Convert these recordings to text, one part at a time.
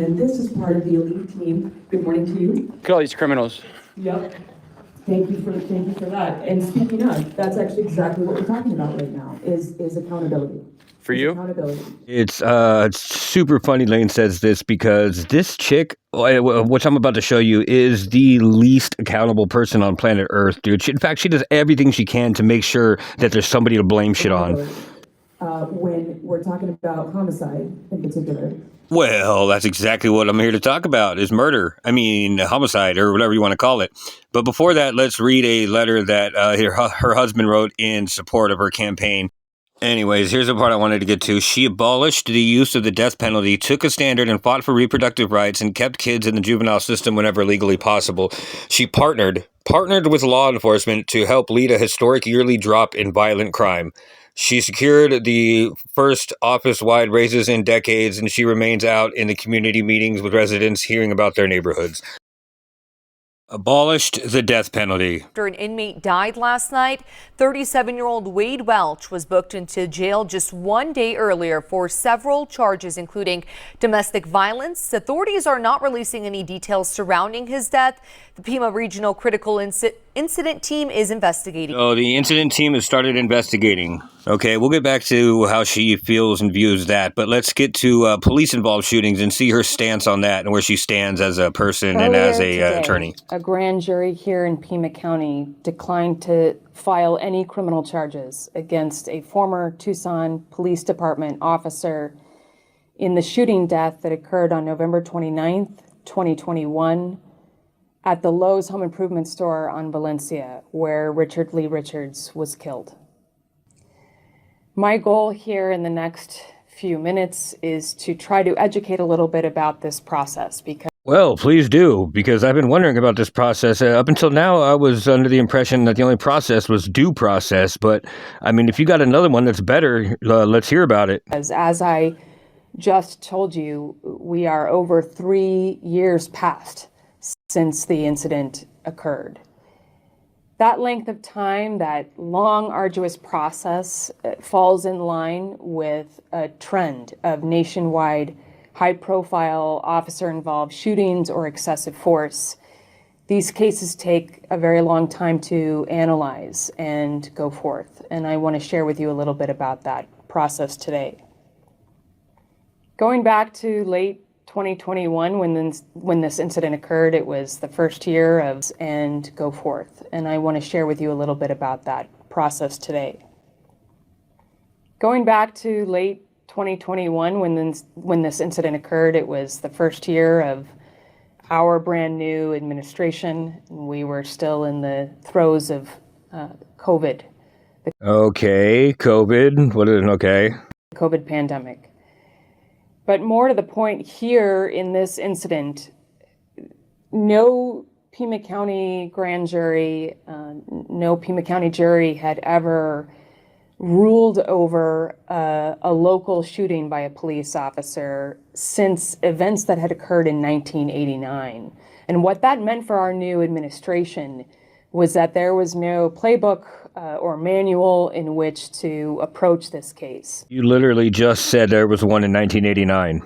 then this is part of the elite team. Good morning to you. Look at all these criminals. Yep. Thank you for that. And speaking of, that's actually exactly what we're talking about right now, is accountability. For you? Accountability. It's super funny Lane says this because this chick, which I'm about to show you, is the least accountable person on planet Earth, dude. In fact, she does everything she can to make sure that there's somebody to blame shit on. When we're talking about homicide in particular. Well, that's exactly what I'm here to talk about, is murder. I mean, homicide, or whatever you want to call it. But before that, let's read a letter that her husband wrote in support of her campaign. Anyways, here's the part I wanted to get to. She abolished the use of the death penalty, took a standard and fought for reproductive rights, and kept kids in the juvenile system whenever legally possible. She partnered with law enforcement to help lead a historic yearly drop in violent crime. She secured the first office-wide raises in decades, and she remains out in the community meetings with residents hearing about their neighborhoods. Abolished the death penalty. After an inmate died last night, 37-year-old Wade Welch was booked into jail just 1 day earlier for several charges, including domestic violence. Authorities are not releasing any details surrounding his death. The Pima Regional Critical Incident Team is investigating. Oh, the incident team has started investigating. Okay, we'll get back to how she feels and views that, but let's get to police-involved shootings and see her stance on that and where she stands as a person and as a attorney. A grand jury here in Pima County declined to file any criminal charges against a former Tucson Police Department officer in the shooting death that occurred on November 29th, 2021 at the Lowe's Home Improvement Store on Valencia, where Richard Lee Richards was killed. My goal here in the next few minutes is to try to educate a little bit about this process because Well, please do, because I've been wondering about this process. Up until now, I was under the impression that the only process was due process. But, I mean, if you got another one that's better, let's hear about it. as I just told you, we are over 3 years past since the incident occurred. That length of time, that long, arduous process, falls in line with a trend of nationwide high-profile officer-involved shootings or excessive force. These cases take a very long time to analyze and go forth, and I want to share with you a little bit about that process today. Going back to late 2021, when this incident occurred, it was the first year of and go forth, and I want to share with you a little bit about that process today. Going back to late 2021, when this incident occurred, it was the first year of our brand new administration. We were still in the throes of COVID. Okay, COVID. What is it? Okay. The COVID pandemic. But more to the point here in this incident, no Pima County grand jury, no Pima County jury had ever ruled over a local shooting by a police officer since events that had occurred in 1989. And what that meant for our new administration was that there was no playbook or manual in which to approach this case. You literally just said there was one in 1989.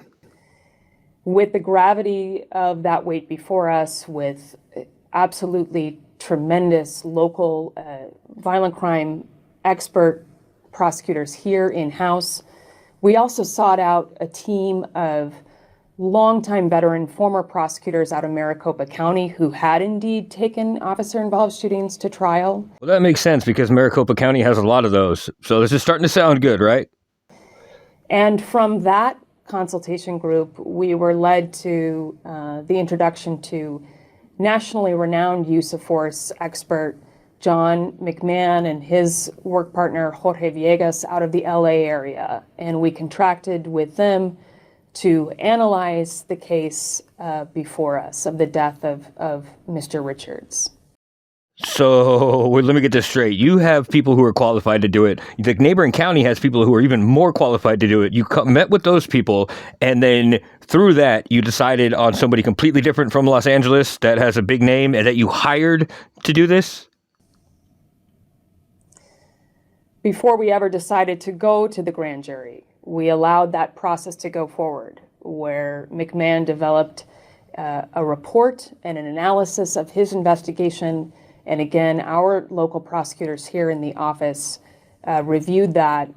With the gravity of that weight before us, with absolutely tremendous local violent crime expert prosecutors here in-house, we also sought out a team of longtime veteran former prosecutors out of Maricopa County who had indeed taken officer-involved shootings to trial. Well, that makes sense because Maricopa County has a lot of those. So this is starting to sound good, right? And from that consultation group, we were led to the introduction to nationally renowned use of force expert John McMahon and his work partner Jorge Villegas out of the LA area. And we contracted with them to analyze the case before us of the death of Mr. Richards. So let me get this straight. You have people who are qualified to do it. The neighboring county has people who are even more qualified to do it. You met with those people, and then through that, you decided on somebody completely different from Los Angeles that has a big name and that you hired to do this? Before we ever decided to go to the grand jury, we allowed that process to go forward. where McMahon developed a report and an analysis of his investigation. And again, our local prosecutors here in the office reviewed that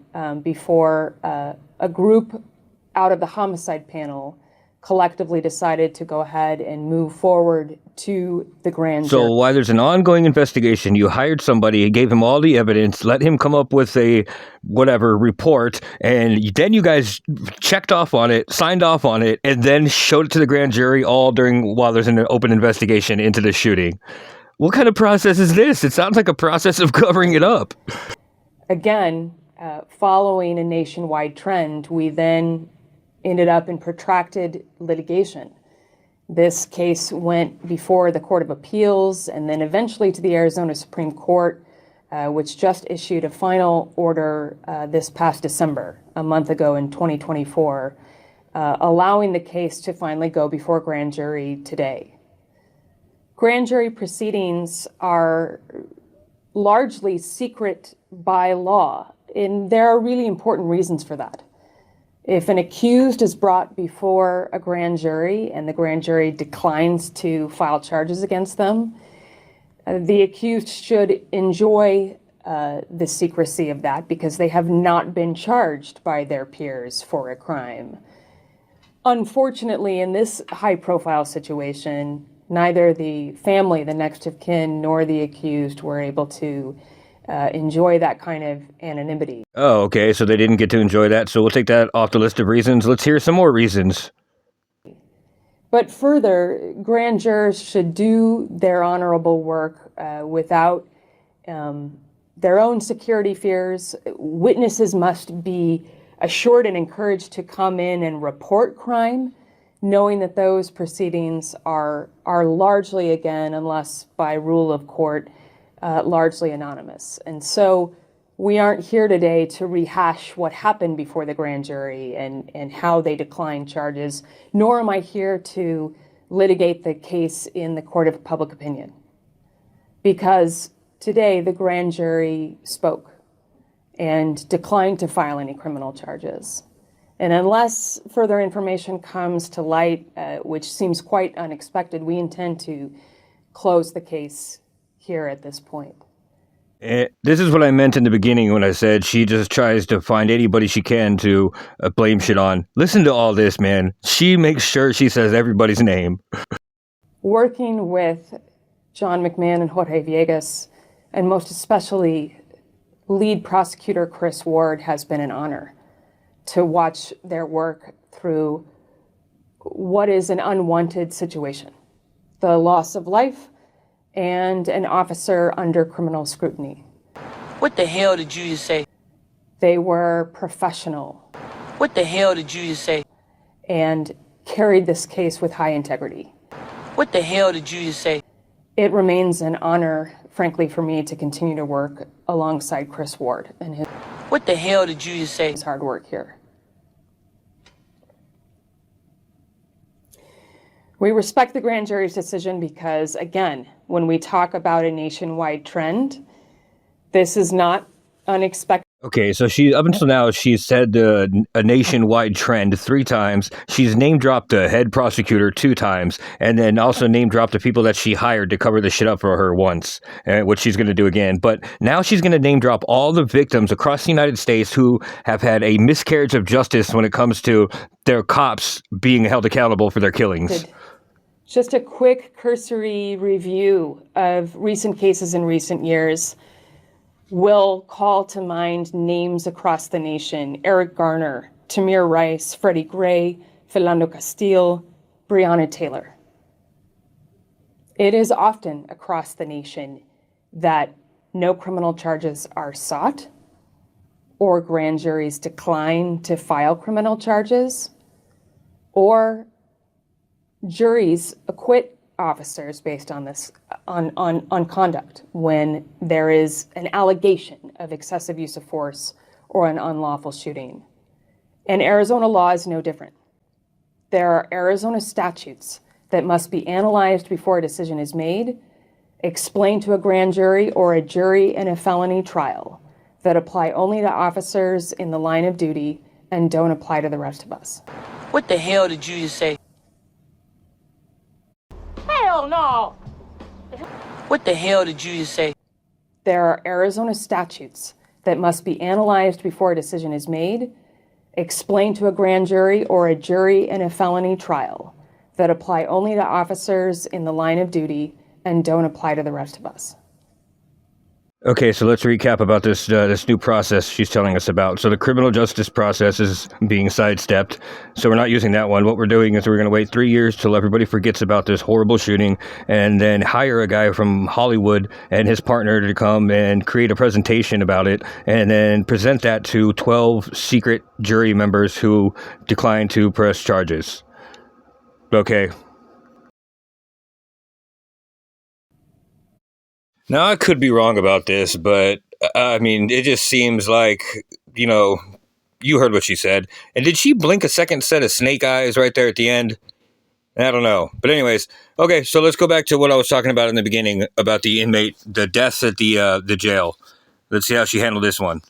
before a group out of the homicide panel collectively decided to go ahead and move forward to the grand jury. So while there's an ongoing investigation, you hired somebody, gave him all the evidence, let him come up with a whatever report, and then you guys checked off on it, signed off on it, and then showed it to the grand jury all while there's an open investigation into the shooting. What kind of process is this? It sounds like a process of covering it up. Again, following a nationwide trend, we then ended up in protracted litigation. This case went before the Court of Appeals and then eventually to the Arizona Supreme Court, which just issued a final order this past December, a month ago in 2024, allowing the case to finally go before grand jury today. Grand jury proceedings are largely secret by law, and there are really important reasons for that. If an accused is brought before a grand jury and the grand jury declines to file charges against them, the accused should enjoy the secrecy of that because they have not been charged by their peers for a crime. Unfortunately, in this high-profile situation, neither the family, the next of kin, nor the accused were able to enjoy that kind of anonymity. Oh, okay, so they didn't get to enjoy that, so we'll take that off the list of reasons. Let's hear some more reasons. But further, grand jurors should do their honorable work without their own security fears. Witnesses must be assured and encouraged to come in and report crime, knowing that those proceedings are largely, again, unless by rule of court, largely anonymous. And so we aren't here today to rehash what happened before the grand jury and how they declined charges, nor am I here to litigate the case in the court of public opinion. Because today the grand jury spoke and declined to file any criminal charges. And unless further information comes to light, which seems quite unexpected, we intend to close the case here at this point. This is what I meant in the beginning when I said she just tries to find anybody she can to blame shit on. Listen to all this, man. She makes sure she says everybody's name. Working with John McMahon and Jorge Villegas, and most especially lead prosecutor Chris Ward, has been an honor to watch their work through what is an unwanted situation, the loss of life and an officer under criminal scrutiny. What the hell did you just say? They were professional. What the hell did you just say? And carried this case with high integrity. What the hell did you just say? It remains an honor, frankly, for me to continue to work alongside Chris Ward and his What the hell did you just say? hard work here. We respect the grand jury's decision because, again, when we talk about a nationwide trend, this is not unexpected. Okay, so up until now, she's said a nationwide trend 3 times. She's name-dropped the head prosecutor 2 times, and then also name-dropped the people that she hired to cover the shit up for her once, which she's going to do again. But now she's going to name-drop all the victims across the United States who have had a miscarriage of justice when it comes to their cops being held accountable for their killings. Just a quick cursory review of recent cases in recent years will call to mind names across the nation: Eric Garner, Tamir Rice, Freddie Gray, Philando Castile, Breonna Taylor. It is often across the nation that no criminal charges are sought, or grand juries decline to file criminal charges, or juries acquit officers based on this, on conduct when there is an allegation of excessive use of force or an unlawful shooting. And Arizona law is no different. There are Arizona statutes that must be analyzed before a decision is made, explained to a grand jury or a jury in a felony trial, that apply only to officers in the line of duty and don't apply to the rest of us. What the hell did you just say? Hell no! What the hell did you just say? There are Arizona statutes that must be analyzed before a decision is made, explained to a grand jury or a jury in a felony trial, that apply only to officers in the line of duty and don't apply to the rest of us. Okay, so let's recap about this new process she's telling us about. So the criminal justice process is being sidestepped. So we're not using that one. What we're doing is we're going to wait 3 years till everybody forgets about this horrible shooting, and then hire a guy from Hollywood and his partner to come and create a presentation about it, and then present that to 12 secret jury members who decline to press charges. Okay. Now, I could be wrong about this, but I mean, it just seems like, you heard what she said. And did she blink a second set of snake eyes right there at the end? I don't know. But anyways, okay, so let's go back to what I was talking about in the beginning about the inmate, the deaths at the jail. Let's see how she handled this one.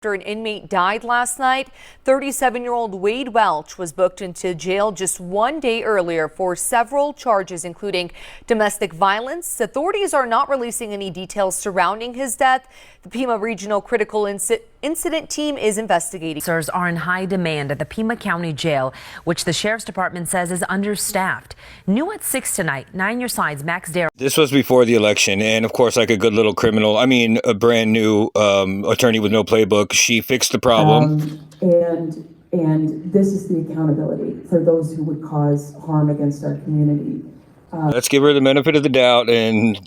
After an inmate died last night, 37-year-old Wade Welch was booked into jail just 1 day earlier for several charges, including domestic violence. Authorities are not releasing any details surrounding his death. The Pima Regional Critical Incident Team is investigating. Officers are in high demand at the Pima County Jail, which the Sheriff's Department says is understaffed. New at 6 tonight, 9 Your Side's Max Darrow. This was before the election, and of course, like a good little criminal, a brand new attorney with no playbook, she fixed the problem. And this is the accountability for those who would cause harm against our community. Let's give her the benefit of the doubt and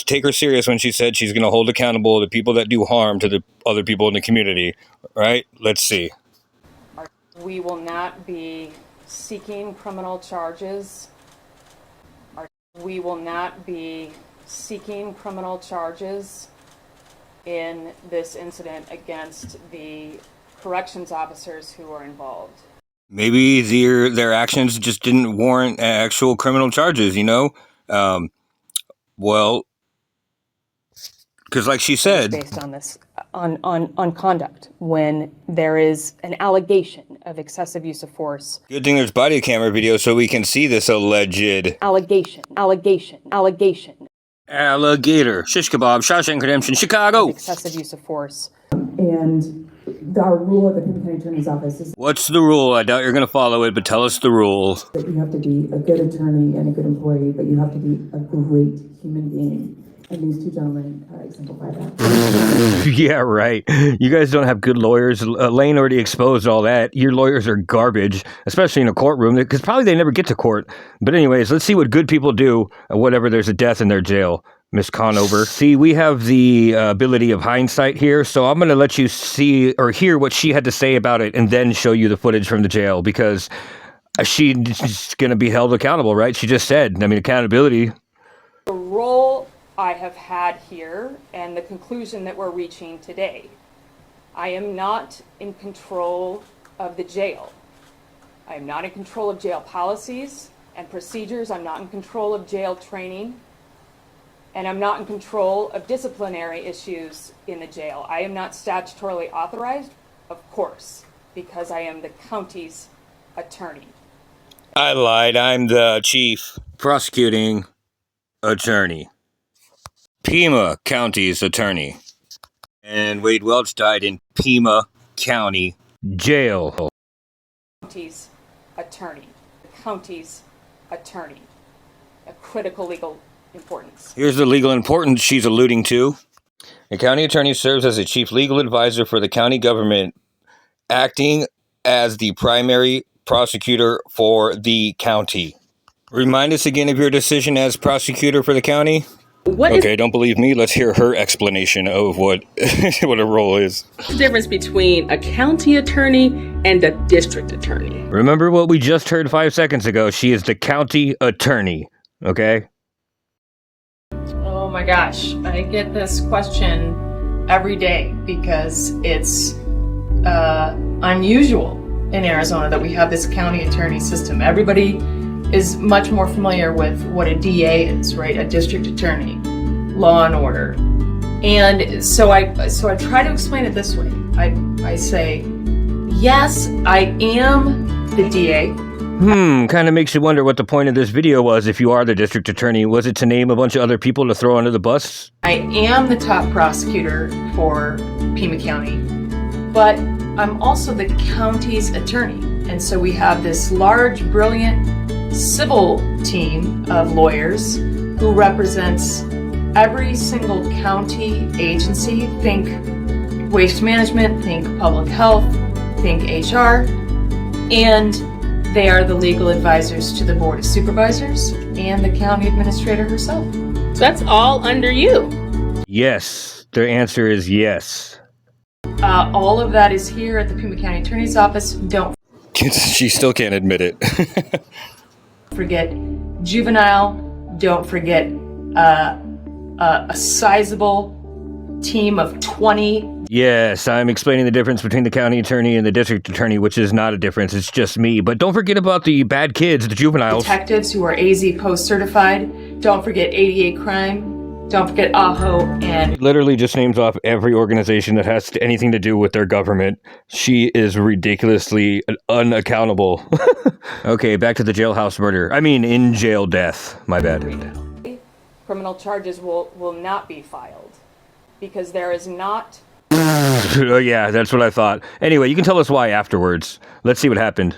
take her serious when she said she's going to hold accountable the people that do harm to the other people in the community, right? Let's see. We will not be seeking criminal charges. We will not be seeking criminal charges in this incident against the corrections officers who are involved. Maybe their actions just didn't warrant actual criminal charges, well, because like she said, Based on this, on conduct, when there is an allegation of excessive use of force. Good thing there's body camera video so we can see this alleged Allegation. alligator, shish kebab, Shawshank Redemption, Chicago. Excessive use of force. And our rule at the Pima County Attorney's Office is What's the rule? I doubt you're going to follow it, but tell us the rule. that you have to be a good attorney and a good employee, but you have to be a great human being. And these two gentlemen exemplify that. Yeah, right. You guys don't have good lawyers. Lane already exposed all that. Your lawyers are garbage, especially in a courtroom, because probably they never get to court. But anyways, let's see what good people do whenever there's a death in their jail. Miss Conover. See, we have the ability of hindsight here, so I'm going to let you see or hear what she had to say about it and then show you the footage from the jail, because she's going to be held accountable, right? She just said, accountability. The role I have had here and the conclusion that we're reaching today. I am not in control of the jail. I am not in control of jail policies and procedures. I'm not in control of jail training. And I'm not in control of disciplinary issues in the jail. I am not statutorily authorized, of course, because I am the county's attorney. I lied. I'm the chief prosecuting attorney. Pima County's attorney. And Wade Welch died in Pima County Jail. County's attorney. The county's attorney. A critical legal importance. Here's the legal importance she's alluding to. The county attorney serves as a chief legal advisor for the county government, acting as the primary prosecutor for the county. Remind us again of your decision as prosecutor for the county. Okay, don't believe me. Let's hear her explanation of what what a role is. The difference between a county attorney and a district attorney. Remember what we just heard 5 seconds ago. She is the county attorney, okay? Oh my gosh, I get this question every day because it's unusual in Arizona that we have this county attorney system. Everybody is much more familiar with what a DA is, right? A district attorney, law and order. And so I try to explain it this way. I say, yes, I am the DA, Kind of makes you wonder what the point of this video was if you are the district attorney. Was it to name a bunch of other people to throw under the bus? I am the top prosecutor for Pima County, but I'm also the county's attorney. And so we have this large, brilliant civil team of lawyers who represents every single county agency. Think waste management, think public health, think HR, and they are the legal advisors to the Board of Supervisors and the county administrator herself. So that's all under you. Yes. Their answer is yes. All of that is here at the Pima County Attorney's Office. Don't She still can't admit it. forget juvenile. Don't forget a sizable team of 20. Yes, I'm explaining the difference between the county attorney and the district attorney, which is not a difference. It's just me. But don't forget about the bad kids, the juveniles. Detectives who are AZ post certified. Don't forget 88 crime. Don't forget AHO and Literally just names off every organization that has anything to do with their government. She is ridiculously unaccountable. Okay, back to the jailhouse murder. I mean, in jail death. My bad. Criminal charges will not be filed because there is not. Oh, yeah, that's what I thought. Anyway, you can tell us why afterwards. Let's see what happened.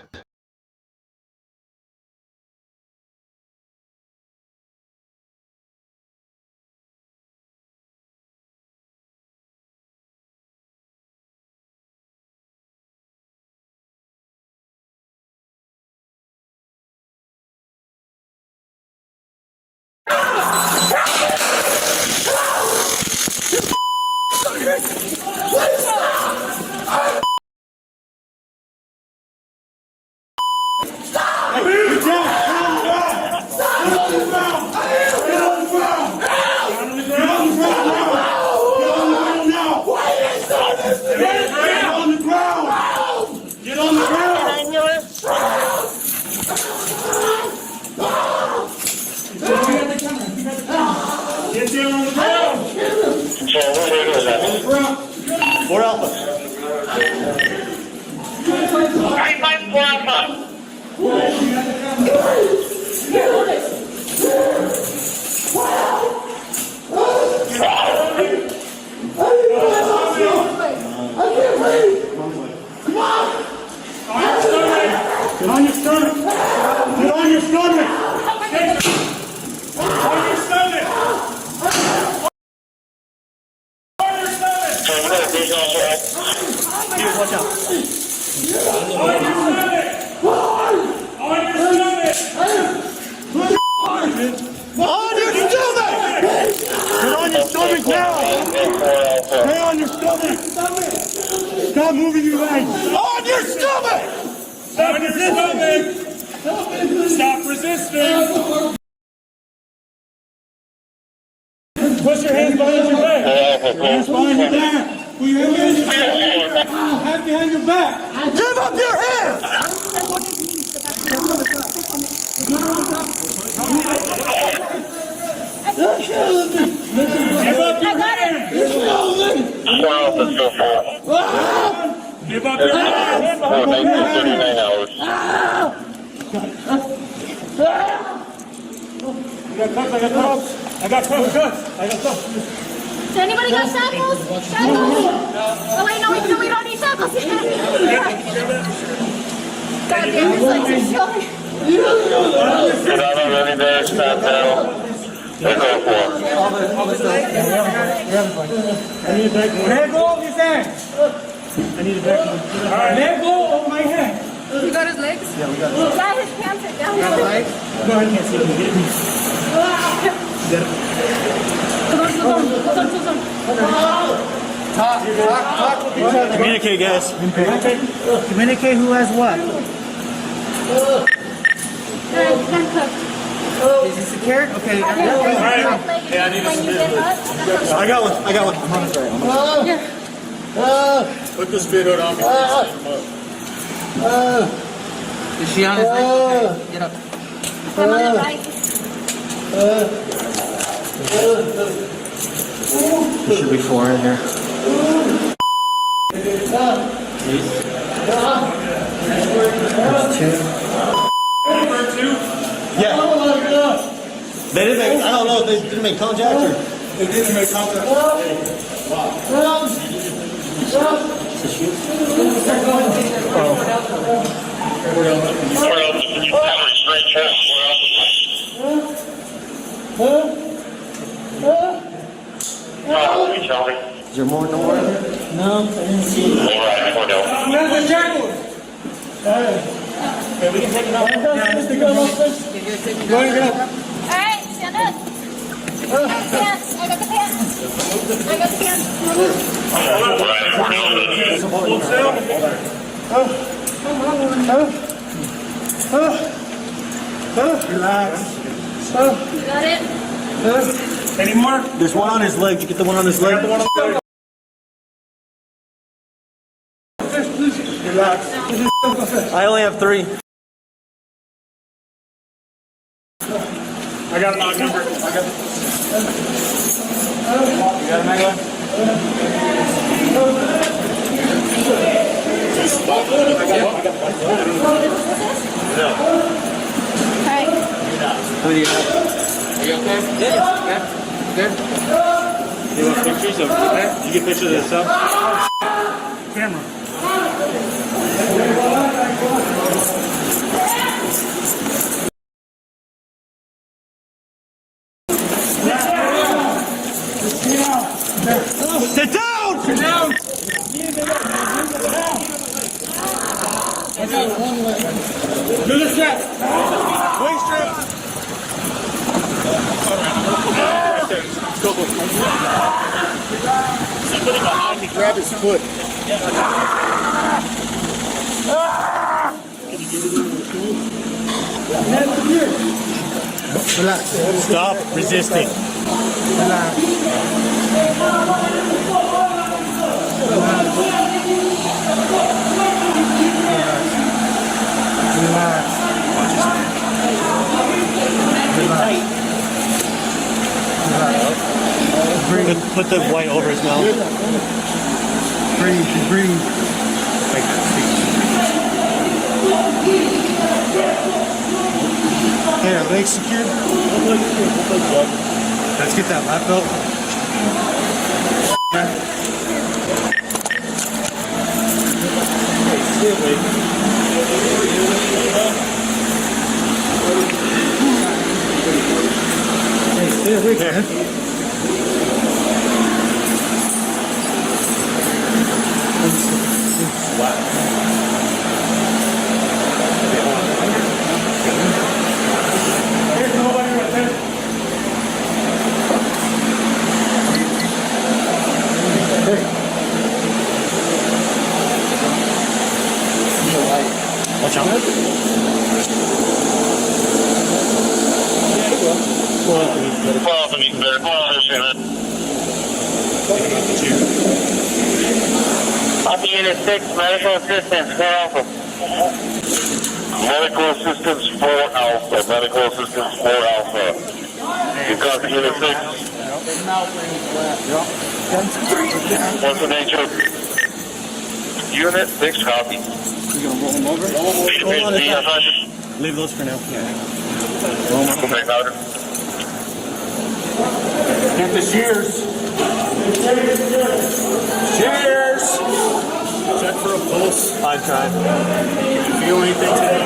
Stop moving your legs! On your stomach! Stop resisting! Stop resisting! Push your hands behind your back! Hands behind your back! Put your hands behind your back! Hands behind your back! Give up your hands! Give up your hands! Give up your hands! I got cuffs. Does anybody got shackles? Shackles? Oh wait, no, we don't need shackles. God damn, this legs are showing. Get out of ready there, stand down. Let's go for it. I need a back. Let go of his hands. I need a back. All right. Let go of my hand. You got his legs? Yeah, we got his legs. Yeah, his pants are down. Go ahead, can't see him. Get me. Talk with each other. Communicate, guys. Communicate who has what. Is he secured? Okay. All right. Yeah, I need a I got one. I'm on his right. Put this bit hood on me. Is she on his leg? Okay. Get up. I'm on the right. There should be 4 in here. There's 2. know if they didn't make contact or they didn't make contact. Is there more? No more? No, I didn't see it. Where's the Shareholders? Okay, we can take it off. Mr. Go ahead, get up. All right, stand up. Pants. I got the pants. I got the pants. Relax. You got it? Any more? There's one on his leg. Did you get the one on his leg? Relax. I only have 3. I got an odd number. You got a Magdalene? No. All right. How many do you have? Are you okay? Yeah. Good? You want pictures of that? Did you get pictures of yourself? Camera. Sit down! Sit down! Do the step! Waist strip! Somebody behind me grab his foot. Relax. Stop resisting. Relax. Put the white over his mouth. Breathe, breathe. Hey, are legs secured? Let's get that lap belt. Hey, stay awake, man. Swat. There's nobody right there. Watch out. Copy Unit 6, medical assistance, 4 Alpha. Medical assistance 4 Alpha. Medical assistance 4 Alpha. You copy Unit 6? What's the nature? Unit 6, copy. You gonna roll him over? Leave those for now. Okay, louder. Get the shears. Cheers! Check for a pulse. I'm trying. Feel anything today?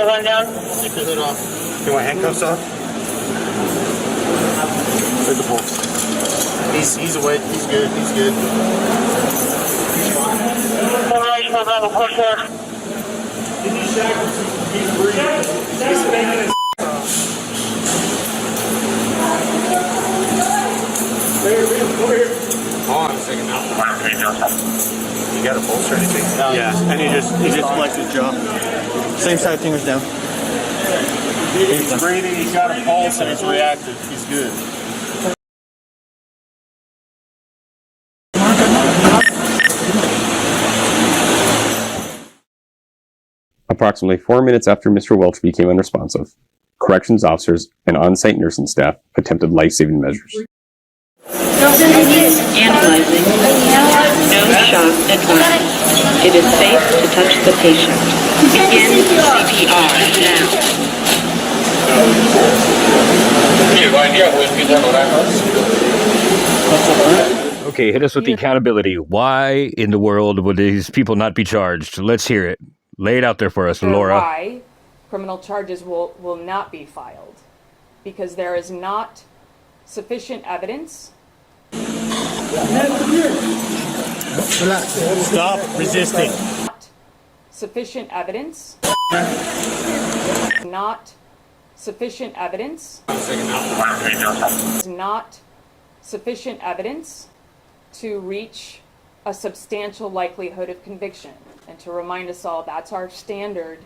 One down. Take the hood off. You want handcuffs off? Take the pulse. He's awake. He's good. He's good. He's fine. Did he shackles? He's breathing. He's banging his Over here. Hold on a second now. You got a pulse or anything? No, yeah, and he just flexed his jaw. Same side, fingers down. He's breathing, he's got a pulse, and he's reactive. He's good. Approximately 4 minutes after Mr. Welch became unresponsive, corrections officers and on-site nursing staff attempted life-saving measures. Analyzing. No shock advised. It is safe to touch the patient. Begin CPR now. Okay, hit us with the accountability. Why in the world would these people not be charged? Let's hear it. Lay it out there for us, Laura. Why criminal charges will not be filed? Because there is not sufficient evidence. Stop resisting. Not sufficient evidence. Not sufficient evidence. Not sufficient evidence to reach a substantial likelihood of conviction. And to remind us all, that's our standard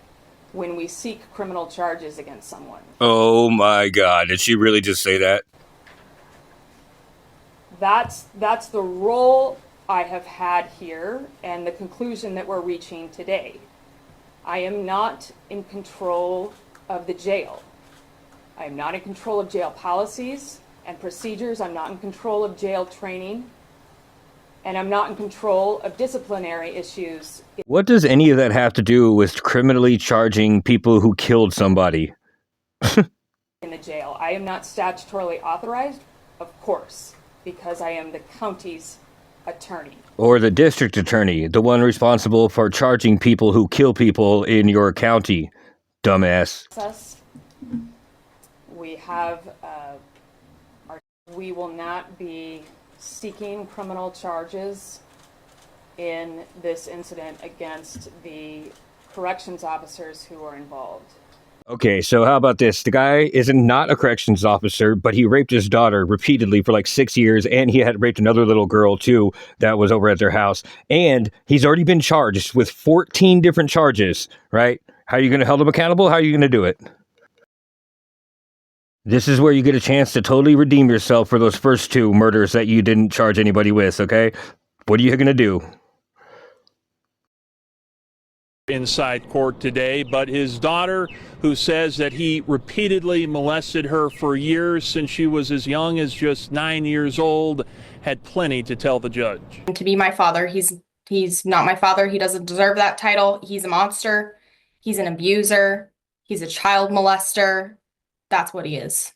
when we seek criminal charges against someone. Oh my God, did she really just say that? That's the role I have had here and the conclusion that we're reaching today. I am not in control of the jail. I am not in control of jail policies and procedures. I'm not in control of jail training. And I'm not in control of disciplinary issues. What does any of that have to do with criminally charging people who killed somebody? In the jail. I am not statutorily authorized, of course, because I am the county's attorney. Or the district attorney, the one responsible for charging people who kill people in your county, dumbass. We have, we will not be seeking criminal charges in this incident against the corrections officers who are involved. Okay, so how about this? The guy is not a corrections officer, but he raped his daughter repeatedly for like 6 years, and he had raped another little girl too that was over at their house. And he's already been charged with 14 different charges, right? How are you going to hold him accountable? How are you going to do it? This is where you get a chance to totally redeem yourself for those first 2 murders that you didn't charge anybody with, okay? What are you going to do? Inside court today, but his daughter, who says that he repeatedly molested her for years since she was as young as just 9 years old, had plenty to tell the judge. To be my father, he's not my father. He doesn't deserve that title. He's a monster. He's an abuser. He's a child molester. That's what he is.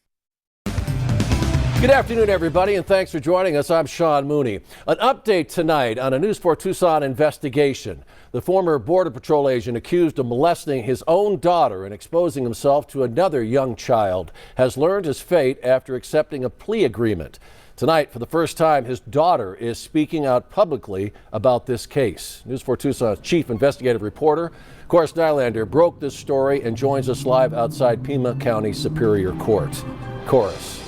Good afternoon, everybody, and thanks for joining us. I'm Sean Mooney. An update tonight on a News 4 Tucson investigation. The former Border Patrol agent accused of molesting his own daughter and exposing himself to another young child has learned his fate after accepting a plea agreement. Tonight, for the first time, his daughter is speaking out publicly about this case. News 4 Tucson's chief investigative reporter, Chorus Nylander, broke this story and joins us live outside Pima County Superior Court. Chorus.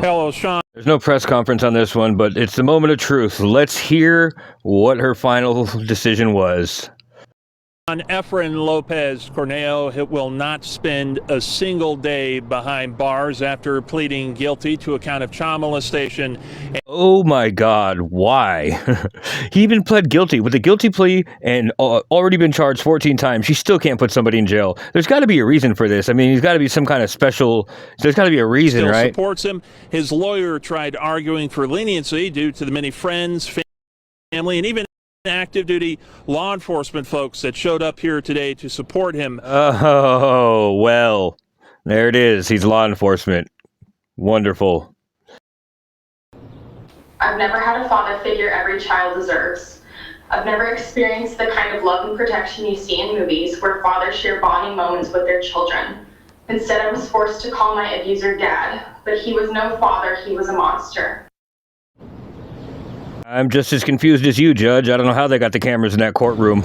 Hello, Sean. There's no press conference on this one, but it's the moment of truth. Let's hear what her final decision was. Efrain Lopez Corneo will not spend a single day behind bars after pleading guilty to a count of child molestation. Oh my God, why? He even pled guilty with a guilty plea and already been charged 14 times. She still can't put somebody in jail. There's got to be a reason for this. I mean, there's got to be some kind of special, there's got to be a reason, Still right? Supports him. His lawyer tried arguing for leniency due to the many friends, family, and even active duty law enforcement folks that showed up here today to support him. Oh, well, there it is. He's law enforcement. Wonderful. I've never had a father figure every child deserves. I've never experienced the kind of love and protection you see in movies where fathers share bonding moments with their children. Instead, I was forced to call my abuser dad, but he was no father, he was a monster. I'm just as confused as you, Judge. I don't know how they got the cameras in that courtroom.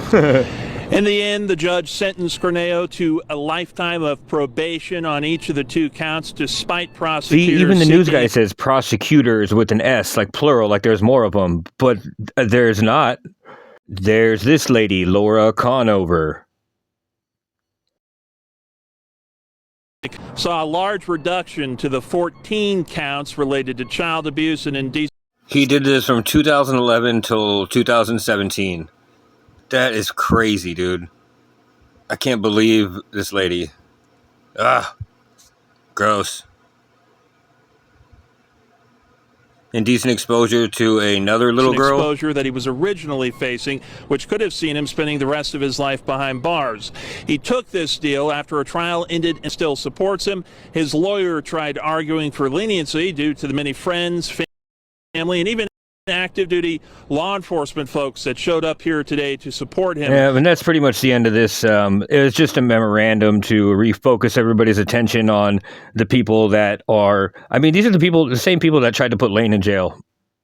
In the end, the judge sentenced Corneo to a lifetime of probation on each of the 2 counts, despite prosecutors. See, even the news guy says prosecutors with an S, like plural, like there's more of them. But there's not. There's this lady, Laura Conover. Saw a large reduction to the 14 counts related to child abuse and indecent. He did this from 2011 till 2017. That is crazy, dude. I can't believe this lady. Ah, gross. Indecent exposure to another little girl. Exposure that he was originally facing, which could have seen him spending the rest of his life behind bars. He took this deal after a trial ended and still supports him. His lawyer tried arguing for leniency due to the many friends, family, and even active duty law enforcement folks that showed up here today to support him. Yeah, and that's pretty much the end of this. It was just a memorandum to refocus everybody's attention on the people that are, I mean, these are the same people that tried to put Lane in jail.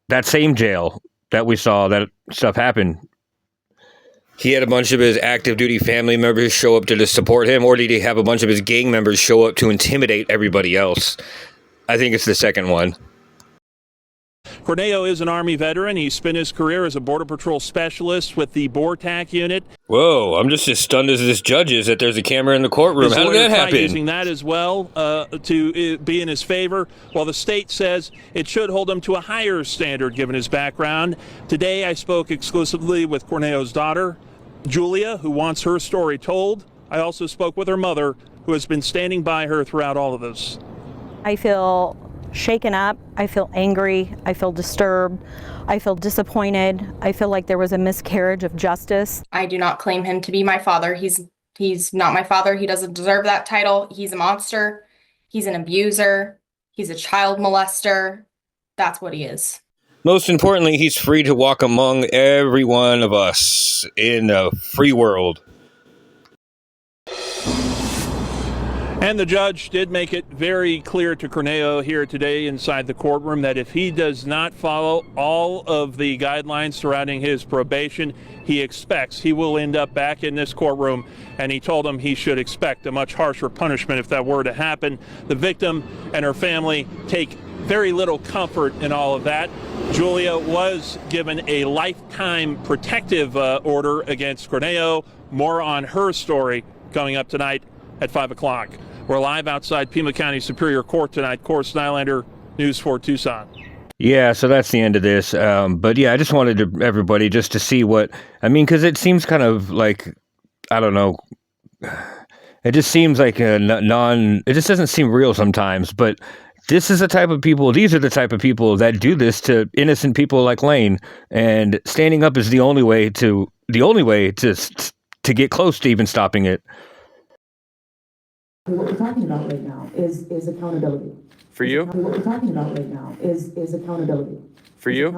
That same jail that we saw that stuff happen. He had a bunch of his active duty family members show up to support him, or did he have a bunch of his gang members show up to intimidate everybody else? I think it's the second one. Corneo is an Army veteran. He spent his career as a Border Patrol specialist with the BORTAC unit. Whoa, I'm just as stunned as this judge is that there's a camera in the courtroom. How did that happen? Using that as well to be in his favor, while the state says it should hold him to a higher standard given his background. Today I spoke exclusively with Corneo's daughter, Julia, who wants her story told. I also spoke with her mother, who has been standing by her throughout all of this. I feel shaken up, I feel angry, I feel disturbed, I feel disappointed, I feel like there was a miscarriage of justice. I do not claim him to be my father. He's not my father. He doesn't deserve that title. He's a monster. He's an abuser. He's a child molester. That's what he is. Most importantly, he's free to walk among every one of us in a free world. And the judge did make it very clear to Corneo here today inside the courtroom that if he does not follow all of the guidelines surrounding his probation, he expects he will end up back in this courtroom. And he told him he should expect a much harsher punishment if that were to happen. The victim and her family take very little comfort in all of that. Julia was given a lifetime protective order against Corneo. More on her story coming up tonight at 5 o'clock. We're live outside Pima County Superior Court tonight. Cor Snylander, News 4 Tucson. Yeah, so that's the end of this. But yeah, I just wanted everybody just to see what, I mean, because it seems kind of like, I don't know, it just seems like it just doesn't seem real sometimes. But this is the type of people, these are the type of people that do this to innocent people like Lane. And standing up is the only way to get close to even stopping it. What we're talking about right now is accountability. For you? What we're talking about right now is accountability. For you?